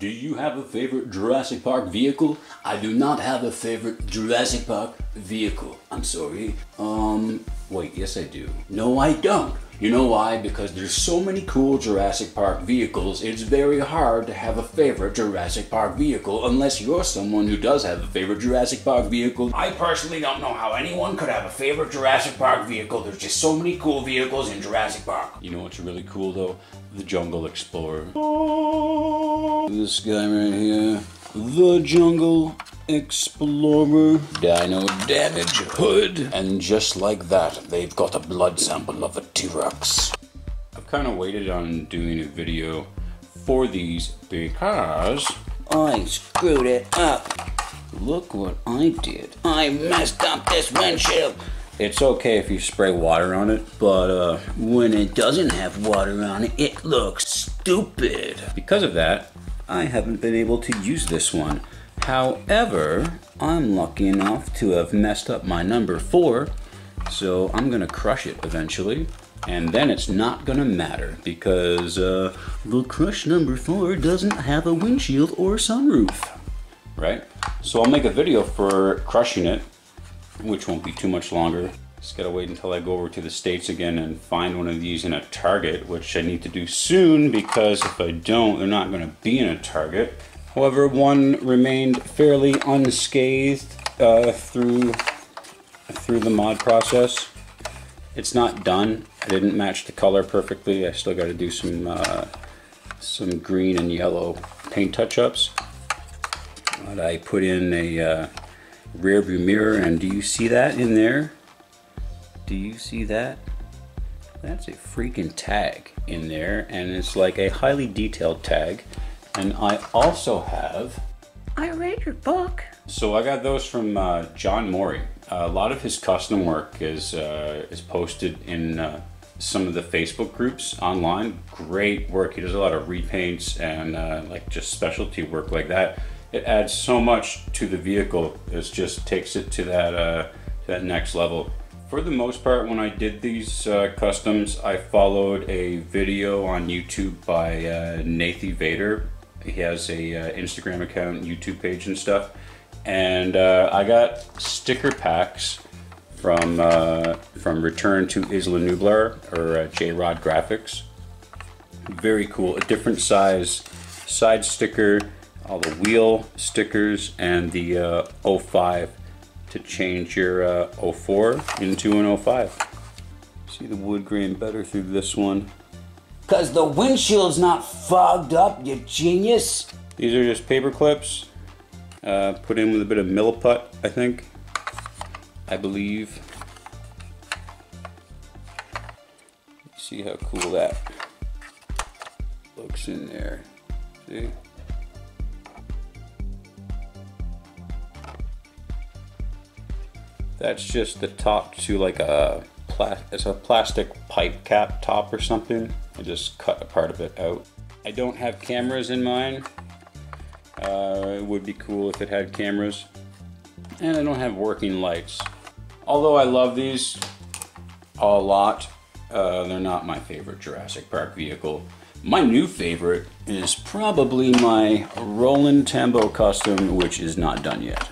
Do you have a favorite Jurassic Park vehicle? I do not have a favorite Jurassic Park vehicle. I'm sorry. Wait, yes I do. No, I don't. You know why? Because there's so many cool Jurassic Park vehicles, it's very hard to have a favorite Jurassic Park vehicle unless you're someone who does have a favorite Jurassic Park vehicle. I personally don't know how anyone could have a favorite Jurassic Park vehicle. There's just so many cool vehicles in Jurassic Park. You know what's really cool though? The Jungle Explorer. Oh, this guy right here. The Jungle Explorer. Dino damage hood. And just like that, they've got a blood sample of a T-Rex. I've kind of waited on doing a video for these because I screwed it up. Look what I did. I messed up this windshield. It's okay if you spray water on it, but when it doesn't have water on it, it looks stupid. Because of that, I haven't been able to use this one. However, I'm lucky enough to have messed up my number 4, so I'm gonna crush it eventually, and then it's not gonna matter because the crush number 4 doesn't have a windshield or sunroof, right? So I'll make a video for crushing it, which won't be too much longer. Just gotta wait until I go over to the States again and find one of these in a Target, which I need to do soon because if I don't, they're not gonna be in a Target. However, one remained fairly unscathed through the mod process. It's not done. I didn't match the color perfectly. I still gotta do some green and yellow paint touch-ups. But I put in a rear view mirror, and do you see that in there? Do you see that? That's a freaking tag in there, and it's like a highly detailed tag. And I also have... I read your book. So I got those from John Morey. A lot of his custom work is posted in some of the Facebook groups online. Great work. He does a lot of repaints and like just specialty work like that. It adds so much to the vehicle. It just takes it to that next level. For the most part, when I did these customs, I followed a video on YouTube by Nathy Vader. He has a Instagram account, YouTube page and stuff. And I got sticker packs from Return to Isla Nublar, or J-Rod Graphics. Very cool. A different size side sticker, all the wheel stickers, and the 05 to change your 04 into an 05. See the wood grain better through this one. Cause the windshield's not fogged up, you genius. These are just paper clips, put in with a bit of milliput, I think. I believe. See how cool that looks in there. See? That's just the top to like it's a plastic pipe cap top or something. I just cut a part of it out. I don't have cameras in mine. It would be cool if it had cameras. And I don't have working lights. Although I love these a lot, they're not my favorite Jurassic Park vehicle. My new favorite is probably my Roland Tambo Custom, which is not done yet.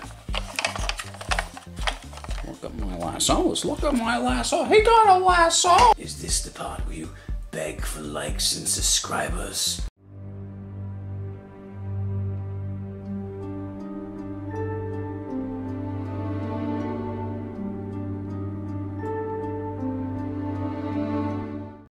Look at my lassos, look at my lasso, he got a lasso! Is this the part where you beg for likes and subscribers?